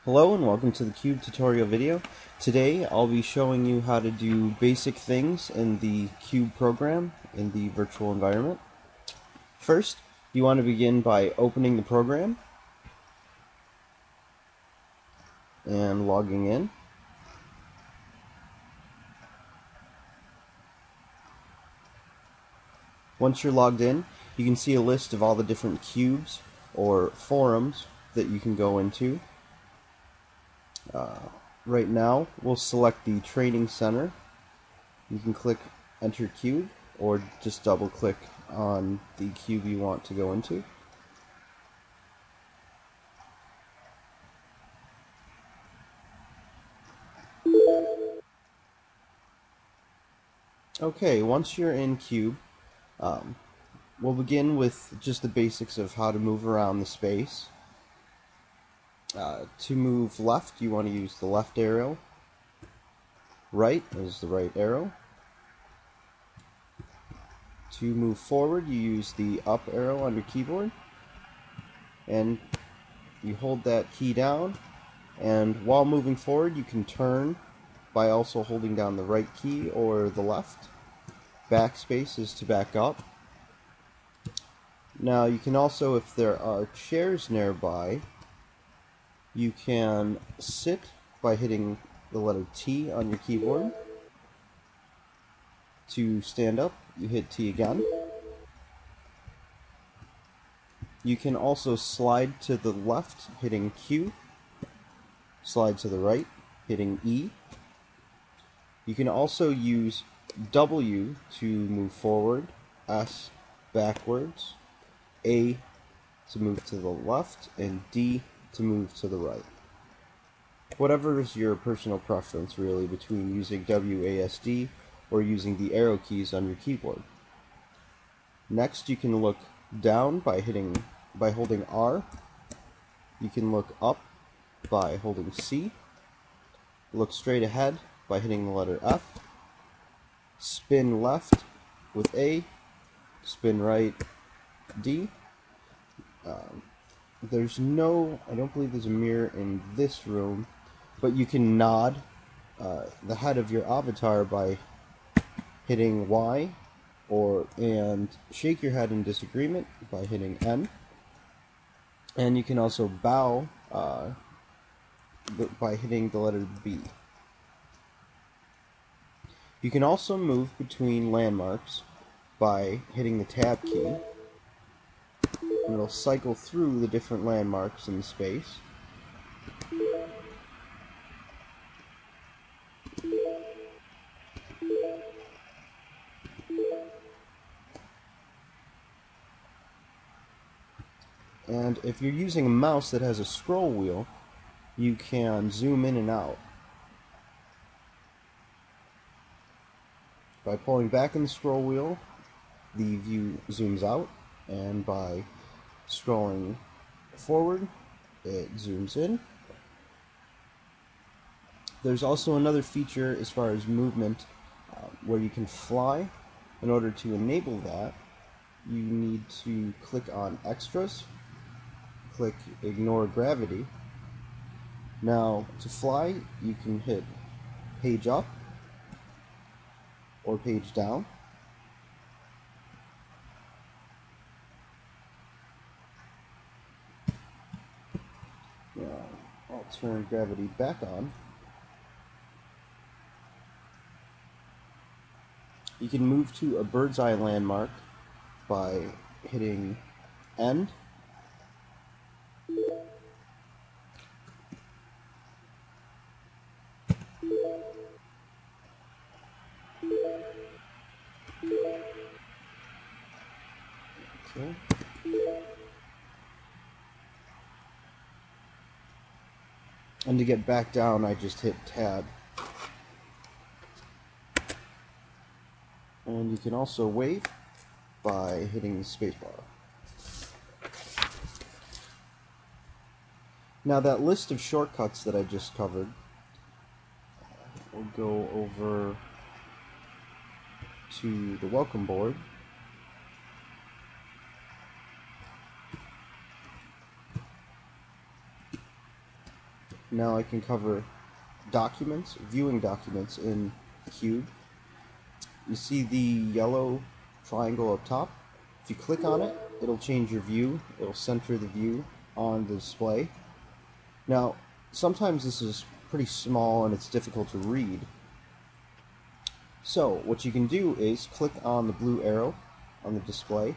Hello and welcome to the Qube tutorial video. Today I'll be showing you how to do basic things in the Qube program in the virtual environment. First, you want to begin by opening the program and logging in. Once you're logged in, you can see a list of all the different cubes or forums that you can go into. Right now, we'll select the Training Center. You can click Enter Qube, or just double click on the cube you want to go into. Okay, once you're in Qube, we'll begin with just the basics of how to move around the space. To move left, you want to use the left arrow. Right is the right arrow. To move forward, you use the up arrow on your keyboard. And you hold that key down. And while moving forward, you can turn by also holding down the right key or the left. Backspace is to back up. Now you can also, if there are chairs nearby, you can sit by hitting the letter T on your keyboard. To stand up, you hit T again. You can also slide to the left, hitting Q. Slide to the right, hitting E. You can also use W to move forward, S backwards, A to move to the left, and D to move to the right. Whatever is your personal preference, really, between using WASD or using the arrow keys on your keyboard. Next, you can look down by holding R. You can look up by holding C. Look straight ahead by hitting the letter F. Spin left with A. Spin right, D. I don't believe there's a mirror in this room, but you can nod the head of your avatar by hitting Y, and shake your head in disagreement by hitting N. And you can also bow by hitting the letter B. You can also move between landmarks by hitting the Tab key. And it'll cycle through the different landmarks in the space. And if you're using a mouse that has a scroll wheel, you can zoom in and out. By pulling back in the scroll wheel, the view zooms out, and by scrolling forward, it zooms in. There's also another feature as far as movement where you can fly. In order to enable that, you need to click on Extras, click Ignore Gravity. Now, to fly, you can hit Page Up or Page Down. Now, I'll turn gravity back on. You can move to a bird's eye landmark by hitting End. Okay. And to get back down, I just hit Tab. And you can also wave by hitting the spacebar. Now that list of shortcuts that I just covered, we'll go over to the welcome board. now I can cover documents, viewing documents in Qube. You see the yellow triangle up top? If you click on it, it'll change your view. It'll center the view on the display. Now, sometimes this is pretty small and it's difficult to read. So, what you can do is click on the blue arrow on the display.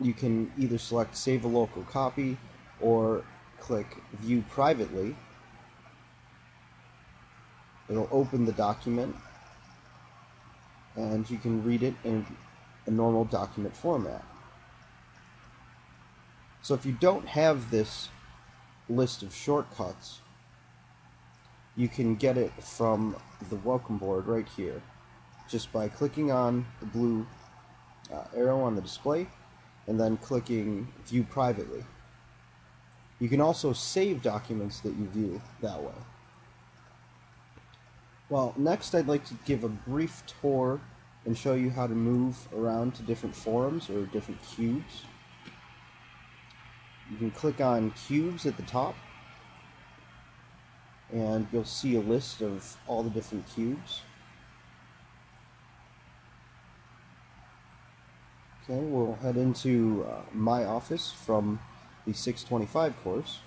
You can either select Save a Local Copy or click View Privately. It'll open the document and you can read it in a normal document format. So if you don't have this list of shortcuts, you can get it from the welcome board right here, just by clicking on the blue arrow on the display and then clicking View Privately. You can also save documents that you view that way. Well, next I'd like to give a brief tour and show you how to move around to different forums or different cubes. You can click on Cubes at the top and you'll see a list of all the different cubes. Okay, we'll head into My Office from the 625 course.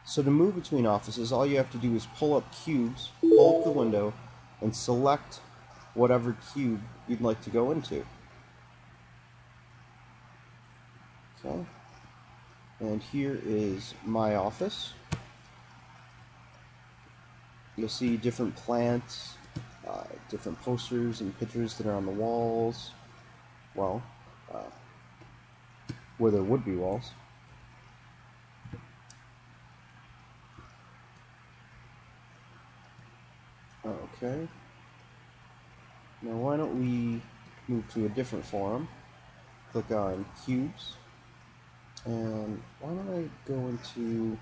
So to move between offices, all you have to do is pull up cubes, pull up the window, and select whatever cube you'd like to go into. Okay, and here is My Office. You'll see different plants, different posters and pictures that are on the walls. Well, where there would be walls. Okay. Now why don't we move to a different forum. Click on Cubes. And why don't I go into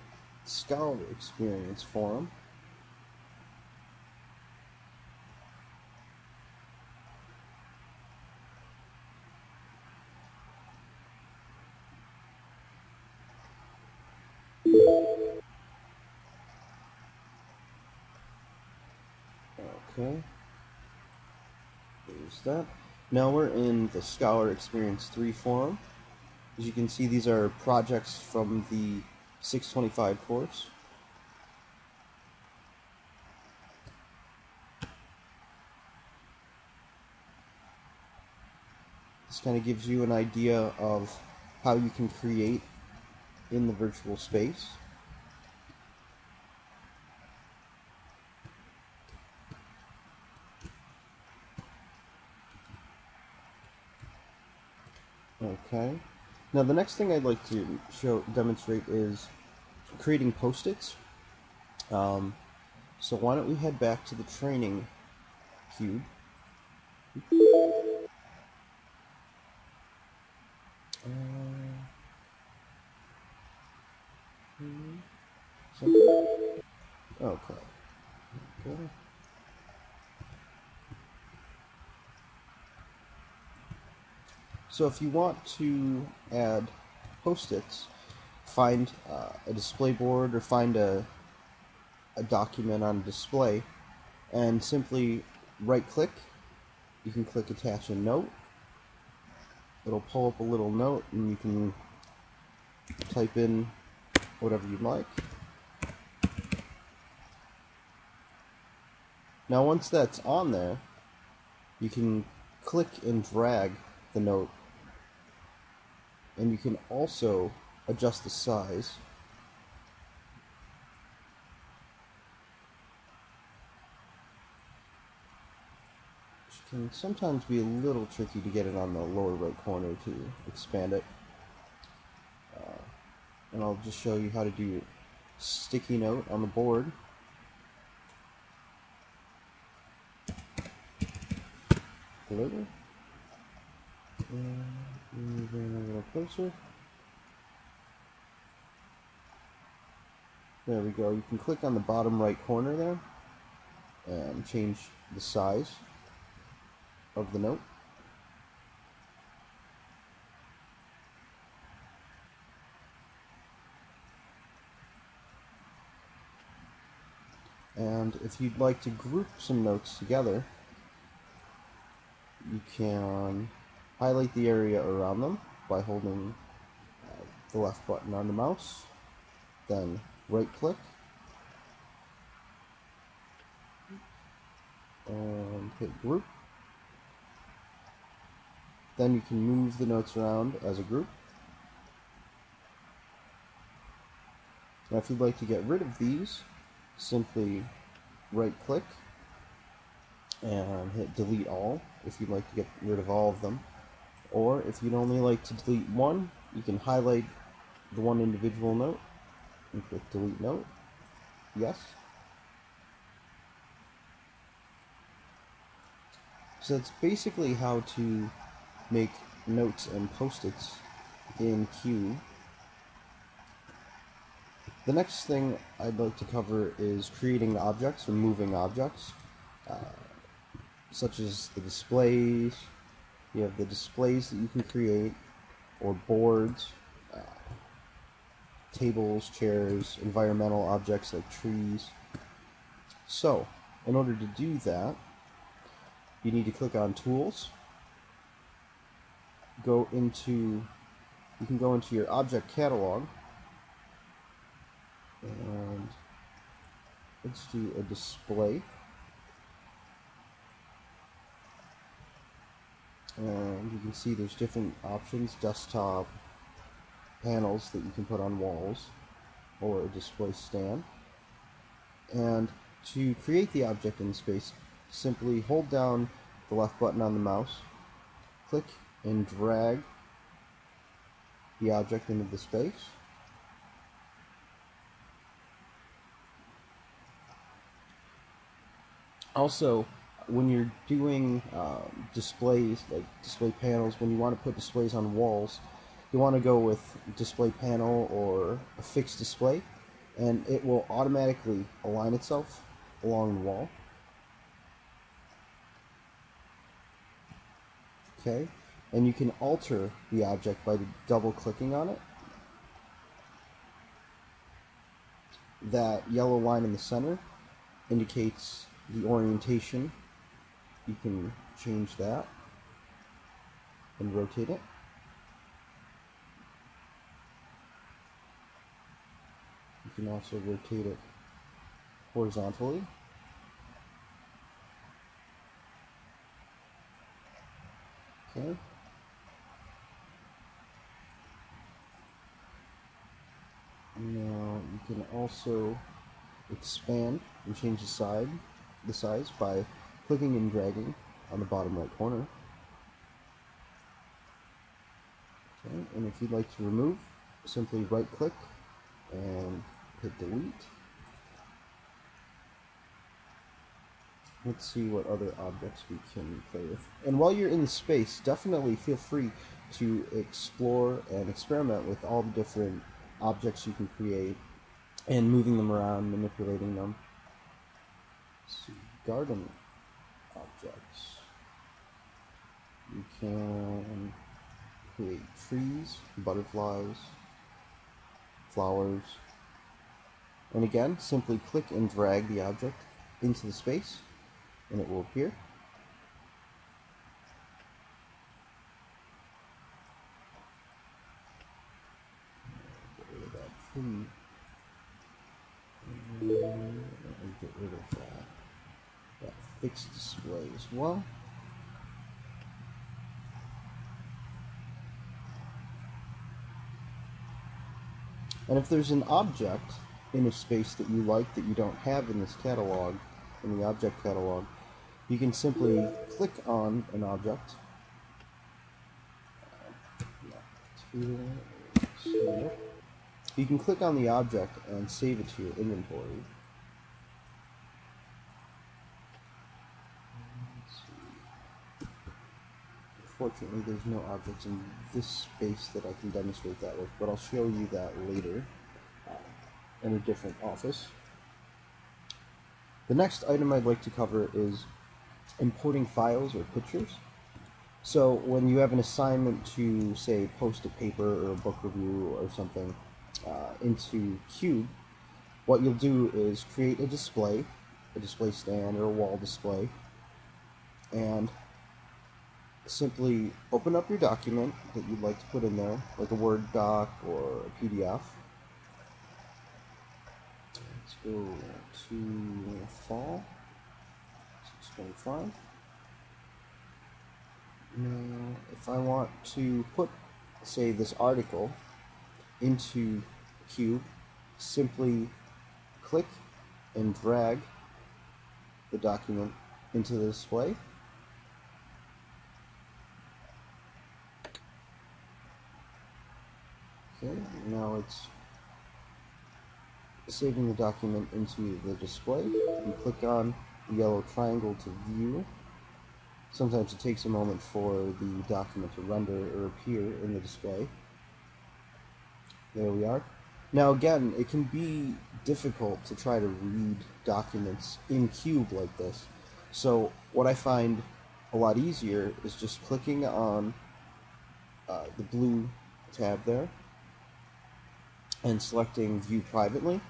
Scholar Experience forum. Okay, there's that. Now we're in the Scholar Experience 3 forum. As you can see, these are projects from the 625 course. This kind of gives you an idea of how you can create in the virtual space. Okay. Now the next thing I'd like to demonstrate is creating post-its. So why don't we head back to the training cube. Okay. Okay. So if you want to add post-its, find a display board or find a document on display and simply right-click. You can click Attach a Note. It'll pull up a little note and you can type in whatever you'd like. Now once that's on there, you can click and drag the note, and you can also adjust the size. Which can sometimes be a little tricky to get it on the lower right corner to expand it. And I'll just show you how to do sticky note on the board. Deliver. And move in a little closer. There we go. You can click on the bottom right corner there and change the size of the note. And if you'd like to group some notes together, you can highlight the area around them by holding the left button on the mouse, then right click, and hit group. Then you can move the notes around as a group. Now if you'd like to get rid of these, simply right click and hit delete all if you'd like to get rid of all of them. Or if you'd only like to delete one, you can highlight the one individual note and click delete note. Yes. So that's basically how to make notes and post-its in Qube. The next thing I'd like to cover is creating objects or moving objects, such as the displays. You have the displays that you can create, or boards, tables, chairs, environmental objects like trees. So, in order to do that, you need to click on Tools, you can go into your object catalog, and let's do a display. And you can see there's different options, desktop, panels that you can put on walls, or a display stand. And to create the object in space, simply hold down the left button on the mouse, click and drag the object into the space. Also, when you're doing displays, like display panels, when you want to put displays on walls, you want to go with display panel or a fixed display, and it will automatically align itself along the wall. Okay, and you can alter the object by double clicking on it. That yellow line in the center indicates the orientation. You can change that and rotate it. You can also rotate it horizontally. Okay. Now you can also expand and change the size by clicking and dragging on the bottom right corner. Okay, and if you'd like to remove, simply right click and hit delete. Let's see what other objects we can play with. And while you're in the space, definitely feel free to explore and experiment with all the different objects you can create and moving them around, manipulating them. Let's see, garden objects. You can create trees, butterflies, flowers. And again, simply click and drag the object into the space, and it will appear. Get rid of that tree. And get rid of that fixed display as well. And if there's an object in a space that you like that you don't have in this catalog, in the object catalog, you can simply click on an object. You can click on the object and save it to your inventory. Unfortunately, there's no objects in this space that I can demonstrate that with, but I'll show you that later in a different office. The next item I'd like to cover is importing files or pictures. So when you have an assignment to, say, post a paper or a book review or something into Qube, what you'll do is create a display a display stand or a wall display, and simply open up your document that you'd like to put in there, like a Word doc or a PDF. Let's go to fall, 625. Now, if I want to put, say, this article into Qube, simply click and drag the document into the display. Okay, now it's saving the document into the display. You click on the yellow triangle to view. Sometimes it takes a moment for the document to render or appear in the display. There we are. Now again, it can be difficult to try to read documents in Qube like this. So what I find a lot easier is just clicking on the blue tab there and selecting View Privately,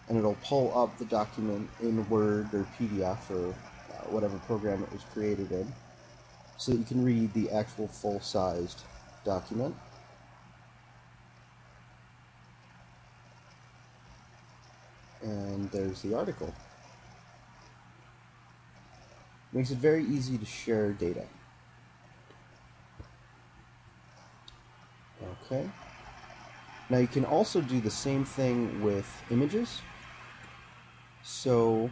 and it'll pull up the document in Word or PDF or whatever program it was created in, so that you can read the actual full-sized document. And there's the article. Makes it very easy to share data. Okay. Now you can also do the same thing with images. So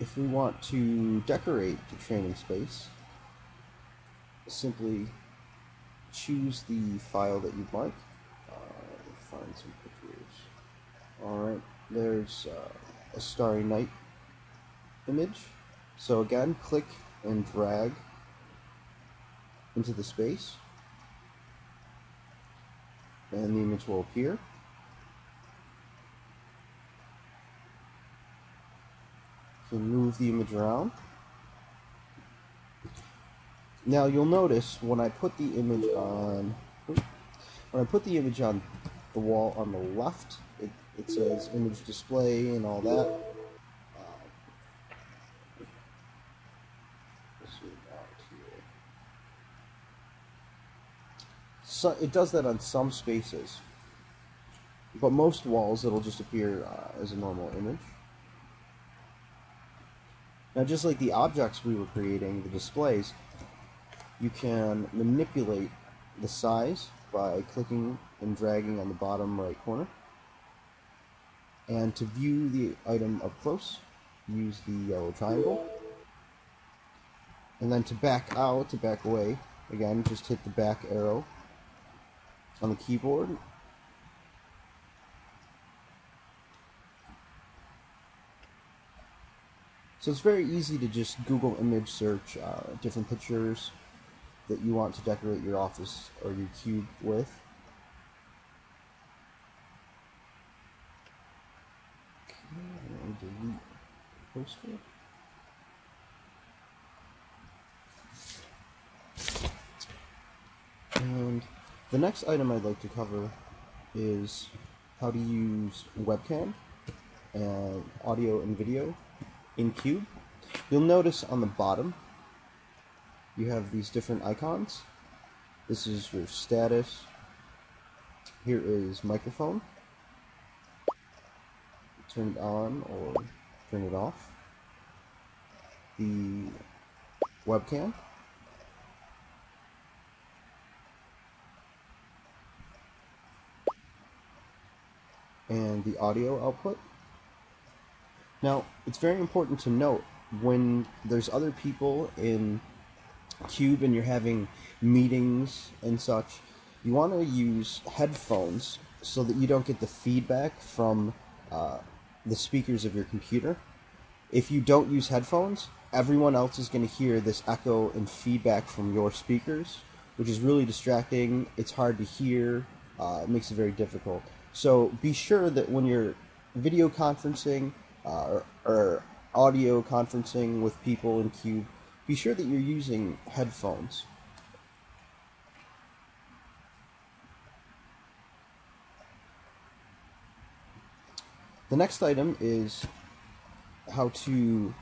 if we want to decorate the training space, simply choose the file that you'd like. Find some pictures. Alright, there's a Starry Night image. So again, click and drag into the space, and the image will appear. You can move the image around. Now you'll notice when I put the image on the wall on the left, it says image display and all that. So it does that on some spaces, but most walls it'll just appear as a normal image. Now, just like the objects we were creating, the displays, you can manipulate the size by clicking and dragging on the bottom right corner. And to view the item up close, use the yellow triangle. And then to back out, to back away, again, just hit the back arrow on the keyboard. So it's very easy to just Google image search different pictures that you want to decorate your office or your Qube with. Okay, and delete poster. And the next item I'd like to cover is how to use webcam and audio and video in Qube. You'll notice on the bottom you have these different icons. This is your status. Here is microphone. Turn it on or turn it off. The webcam. And the audio output. Now, it's very important to note when there's other people in Qube and you're having meetings and such, you want to use headphones so that you don't get the feedback from the speakers of your computer. If you don't use headphones, everyone else is going to hear this echo and feedback from your speakers, which is really distracting. It's hard to hear. It makes it very difficult. So be sure that when you're video conferencing or audio conferencing with people in Qube, be sure that you're using headphones. The next item is how to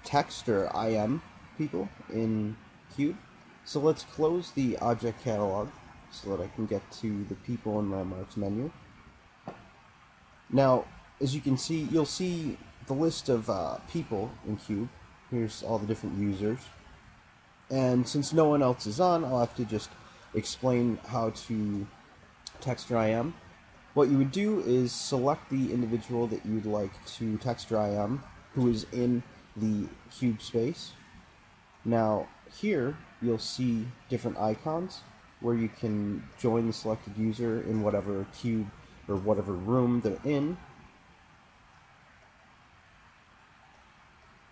text or IM people in Qube. So let's close the object catalog so that I can get to the people and landmarks menu. Now, as you can see, you'll see the list of people in Qube. Here's all the different users. And since no one else is on, I'll have to just explain how to text or IM. What you would do is select the individual that you'd like to text or IM who is in the Qube space. Now, here you'll see different icons where you can join the selected user in whatever Qube or whatever room they're in.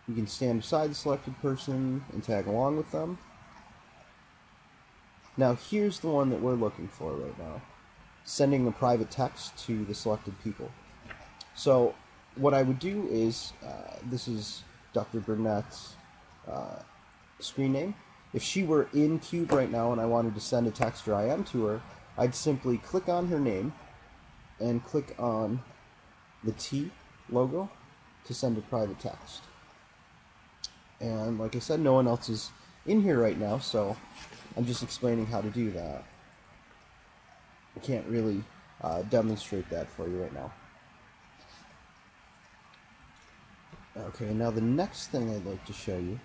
You can stand beside the selected person and tag along with them. Now here's the one that we're looking for right now, sending a private text to the selected people. So what I would do is, this is Dr. Burnett's screen name. If she were in Qube right now and I wanted to send a text or IM to her, I'd simply click on her name and click on the T logo to send a private text. And like I said, no one else is in here right now, so I'm just explaining how to do that. I can't really demonstrate that for you right now. Okay, now the next thing I'd like to show you,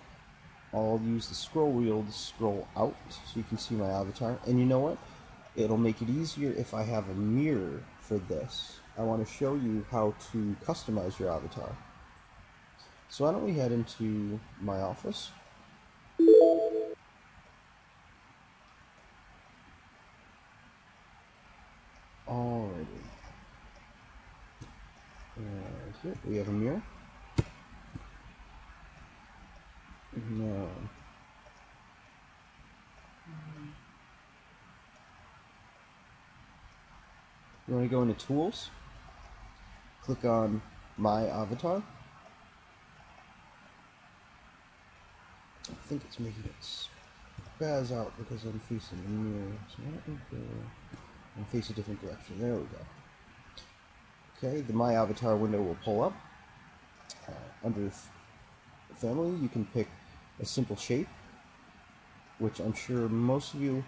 I'll use the scroll wheel to scroll out so you can see my avatar. And you know what? It'll make it easier if I have a mirror for this. I want to show you how to customize your avatar. So why don't we head into my office. Alrighty. And here we have a mirror. No. You want to go into Tools, click on My Avatar. I think it's making it spaz out because I'm facing the mirror. So let me go and face a different direction. There we go. Okay, the My Avatar window will pull up. Under Family, you can pick a simple shape, which I'm sure most of you,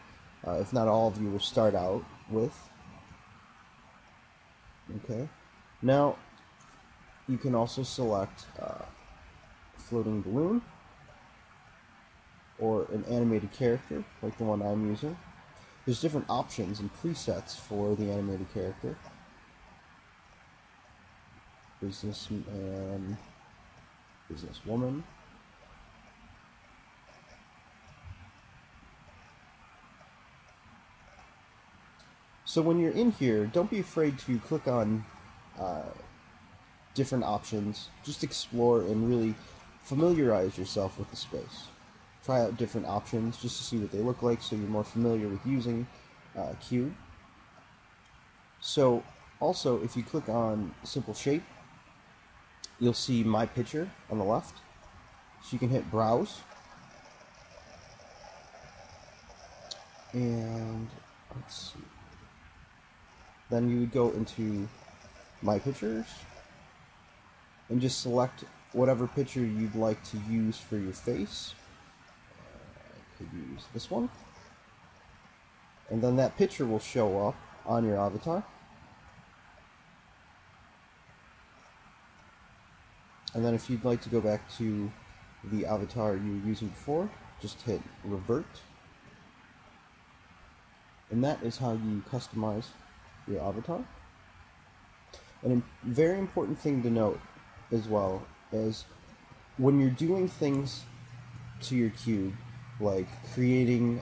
if not all of you, will start out with. Okay, now you can also select floating balloon or an animated character like the one I'm using. There's different options and presets for the animated character. Businessman, businesswoman. So when you're in here, don't be afraid to click on different options. Just explore and really familiarize yourself with the space. Try out different options just to see what they look like so you're more familiar with using Qube. So also, if you click on Simple Shape, you'll see my picture on the left. So you can hit Browse. And let's see. Then you would go into My Pictures and just select whatever picture you'd like to use for your face. I could use this one. And then that picture will show up on your avatar. And then if you'd like to go back to the avatar you were using before, just hit Revert. And that is how you customize your avatar. And a very important thing to note as well is when you're doing things to your Qube, like creating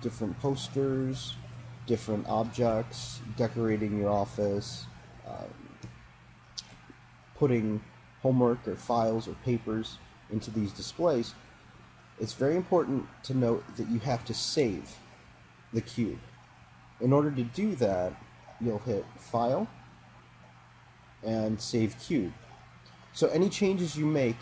different posters, different objects, decorating your office, putting homework or files or papers into these displays, it's very important to note that you have to save the Qube. In order to do that, you'll hit File and Save Qube. So any changes you make,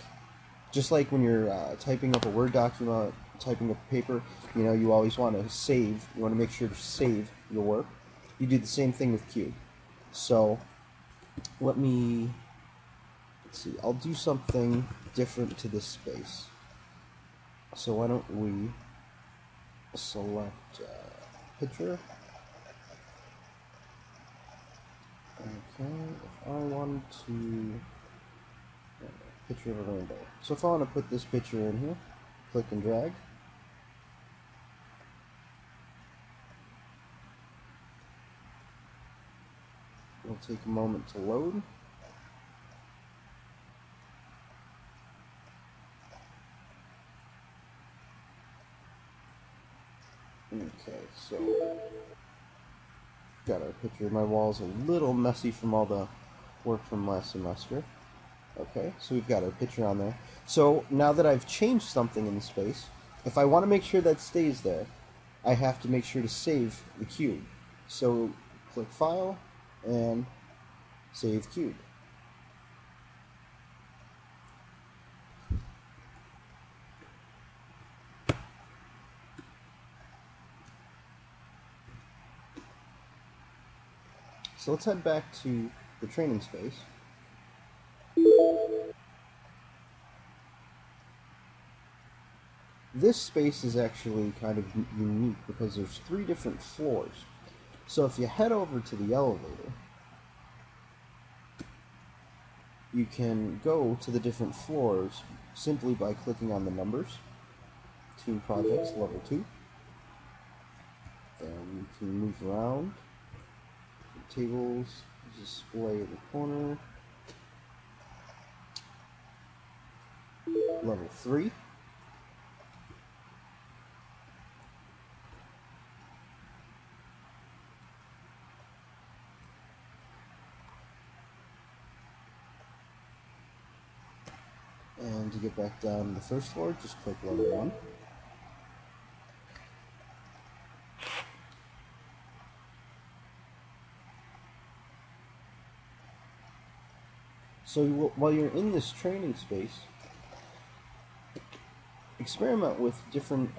just like when you're typing up a Word document, typing up paper, you know, you always want to save. You want to make sure to save your work. You do the same thing with Qube. So let me let's see, I'll do something different to this space. So why don't we select picture. Okay, if I wanted to picture of a rainbow. So if I want to put this picture in here, click and drag. It'll take a moment to load. Okay, so got our picture. My wall's a little messy from all the work from last semester. Okay, so we've got our picture on there. So now that I've changed something in the space, if I want to make sure that stays there, I have to make sure to save the cube. So click File and Save Cube. So let's head back to the training space. This space is actually kind of unique because there's 3 different floors. So if you head over to the elevator, you can go to the different floors simply by clicking on the numbers. Team Projects, Level 2. And you can move around. Tables, display in the corner. Level 3. And to get back down to the first floor, just click level 1. So while you're in this training space, experiment with different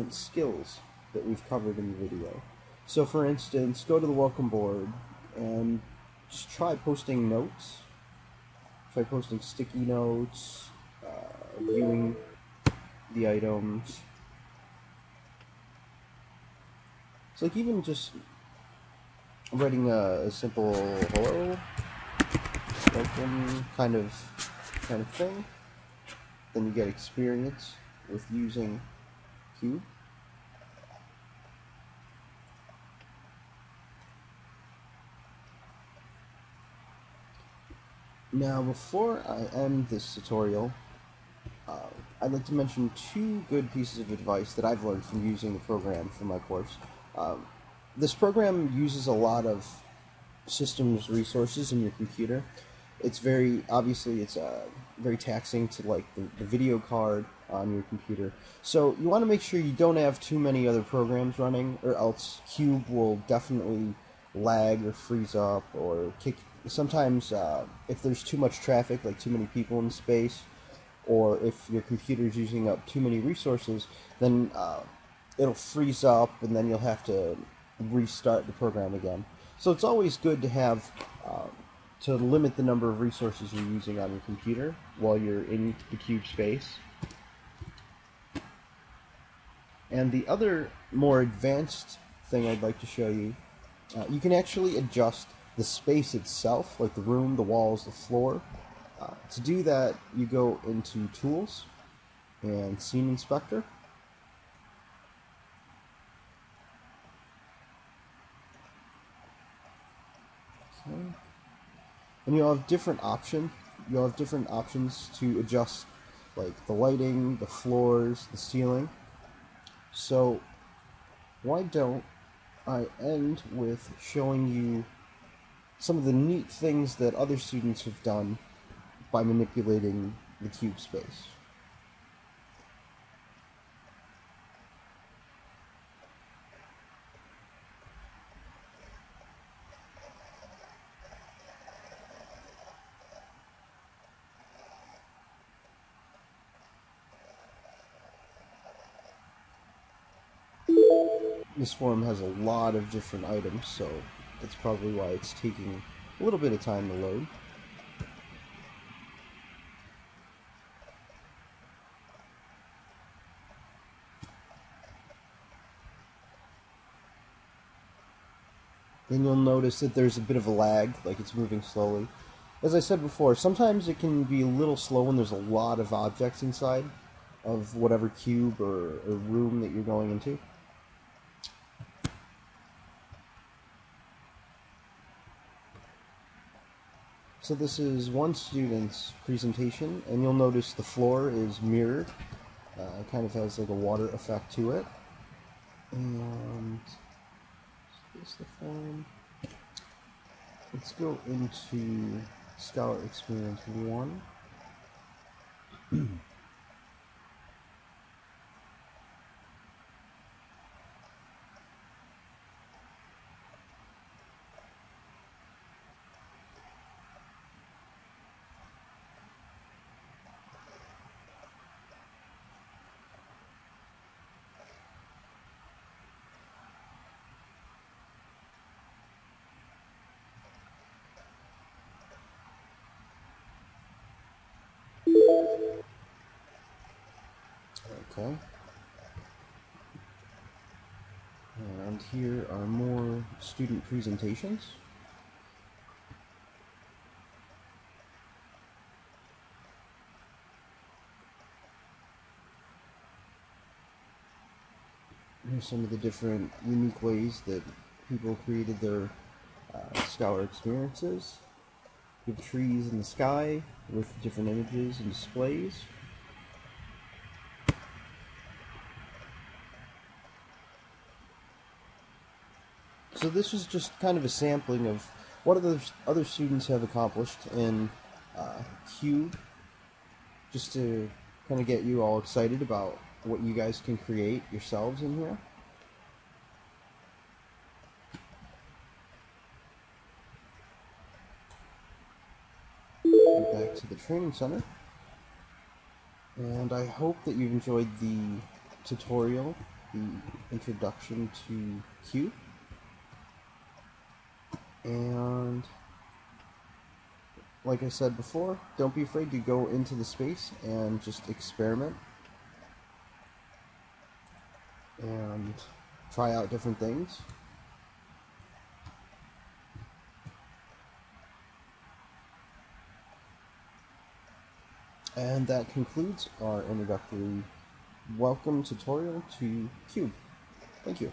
skills that we've covered in the video. So for instance, go to the welcome board and just try posting notes. Try posting sticky notes, viewing the items. It's like even just writing a simple hello, welcome kind of thing. Then you get experience with using Qube. Now, before I end this tutorial, I'd like to mention 2 good pieces of advice that I've learned from using the program for my course. This program uses a lot of systems resources in your computer. It's very, obviously, it's very taxing to like the video card on your computer. So you want to make sure you don't have too many other programs running, or else Qube will definitely lag or freeze up or kick. Sometimes if there's too much traffic, like too many people in space, or if your computer's using up too many resources, then it'll freeze up and then you'll have to restart the program again. So it's always good to have to limit the number of resources you're using on your computer while you're in the Qube space. And the other more advanced thing I'd like to show you, you can actually adjust the space itself, like the room, the walls, the floor. To do that, you go into Tools and Scene Inspector. Okay. And you'll have different options. You'll have different options to adjust, like the lighting, the floors, the ceiling. So why don't I end with showing you some of the neat things that other students have done by manipulating the Qube space. This form has a lot of different items, so that's probably why it's taking a little bit of time to load. then you'll notice that there's a bit of a lag, like it's moving slowly. As I said before, sometimes it can be a little slow when there's a lot of objects inside of whatever cube or room that you're going into. So this is one student's presentation, and you'll notice the floor is mirrored. It kind of has like a water effect to it. And space the form. Let's go into Scholar Experience 1. Okay. And here are more student presentations. Here's some of the different unique ways that people created their Scholar experiences. You have trees in the sky with different images and displays. So this is just kind of a sampling of what other students have accomplished in Qube, just to kind of get you all excited about what you guys can create yourselves in here. And back to the training center. And I hope that you've enjoyed the tutorial, the introduction to Qube. And like I said before, don't be afraid to go into the space and just experiment and try out different things. And that concludes our introductory welcome tutorial to Qube. Thank you.